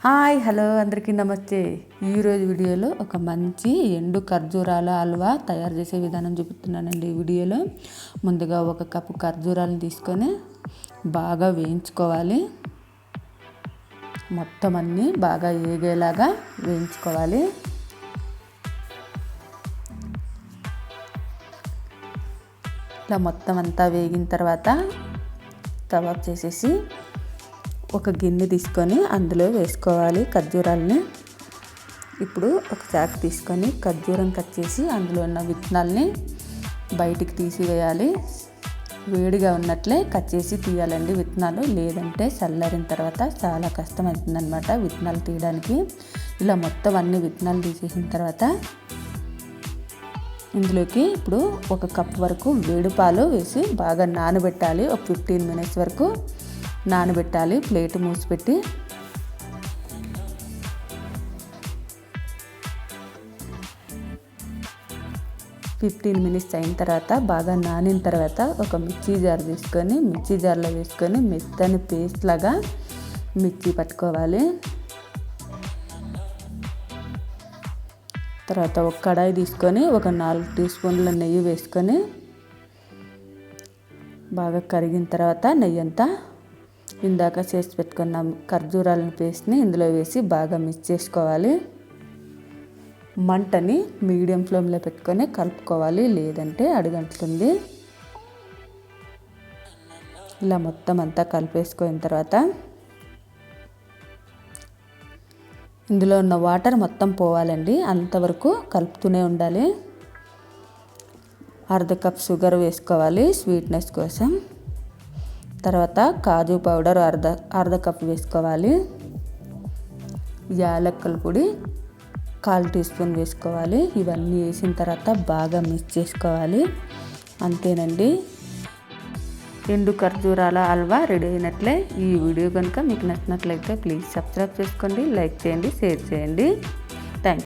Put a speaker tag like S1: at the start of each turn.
S1: Hi hello అందరికీ నమస్తే. ఈరోజు వీడియోలో ఒక మంచి ఎండు ఖర్జూరాల హల్వా తయారు చేసే విధానం చూపిస్తున్నానండి. ఈ వీడియోలో ముందుగా ఒక కప్పు ఖర్జూరాలను తీసుకొని బాగా వేయించుకోవాలి. మొత్తం అన్నీ బాగా ఏగేలాగా వేయించుకోవాలి. ఇలా మొత్తం అంతా వేగిన తర్వాత స్టవ్ ఆఫ్ చేసేసి ఒక గిన్నె తీసుకొని అందులో వేసుకోవాలి ఖర్జూరాలని. ఇప్పుడు ఒక చాకు తీసుకొని ఖర్జూరం కట్ చేసి అందులో ఉన్న విత్తనాలని బయటికి తీసివేయాలి. వేడిగా ఉన్నట్లే కట్ చేసి తీయాలండి విత్తనాలు, లేదంటే చల్లారిన తర్వాత చాలా కష్టం అవుతుందన్నమాట విత్తనాలు తీయడానికి. ఇలా మొత్తం అన్ని విత్తనాలు తీసేసిన తర్వాత ఇందులోకి ఇప్పుడు ఒక కప్ వరకు వేడి పాలు వేసి బాగా నానబెట్టాలి. ఒక 15 minutes వరకు నానబెట్టాలి. ప్లేట్ మూసిపెట్టి అయిన తర్వాత బాగా నానిన తర్వాత ఒక మిక్సీ జార్ తీసుకొని మిక్సీ జార్లో వేసుకొని మెత్తని పేస్ట్ లాగా మిక్సీ పట్టుకోవాలి. తర్వాత ఒక కడాయి తీసుకొని ఒక 4 teaspoons నెయ్యి వేసుకొని బాగా కరిగిన తర్వాత నెయ్యి అంతా ఇందాక చేసి పెట్టుకున్న ఖర్జూరాలను పేస్ట్ని ఇందులో వేసి బాగా మిక్స్ చేసుకోవాలి. మంటని మీడియం ఫ్లేమ్లో పెట్టుకొని కలుపుకోవాలి, లేదంటే అడుగంటుతుంది. ఇలా మొత్తం అంతా కలిపేసుకున్న తర్వాత ఇందులో ఉన్న వాటర్ మొత్తం పోవాలండి, అంతవరకు కలుపుతూనే ఉండాలి. అర్ధ కప్ షుగర్ వేసుకోవాలి స్వీట్నెస్ కోసం. తర్వాత కాజు పౌడర్ అర్ధ కప్ వేసుకోవాలి. యాలక్కల పొడి 1/4 teaspoon వేసుకోవాలి. ఇవన్నీ వేసిన తర్వాత బాగా మిక్స్ చేసుకోవాలి. అంతేనండి, ఎండు ఖర్జూరాల హల్వా రెడీ అయినట్లే. ఈ వీడియో కనుక మీకు నచ్చినట్లయితే ప్లీజ్ సబ్స్క్రైబ్ చేసుకోండి, లైక్ చేయండి, షేర్ చేయండి.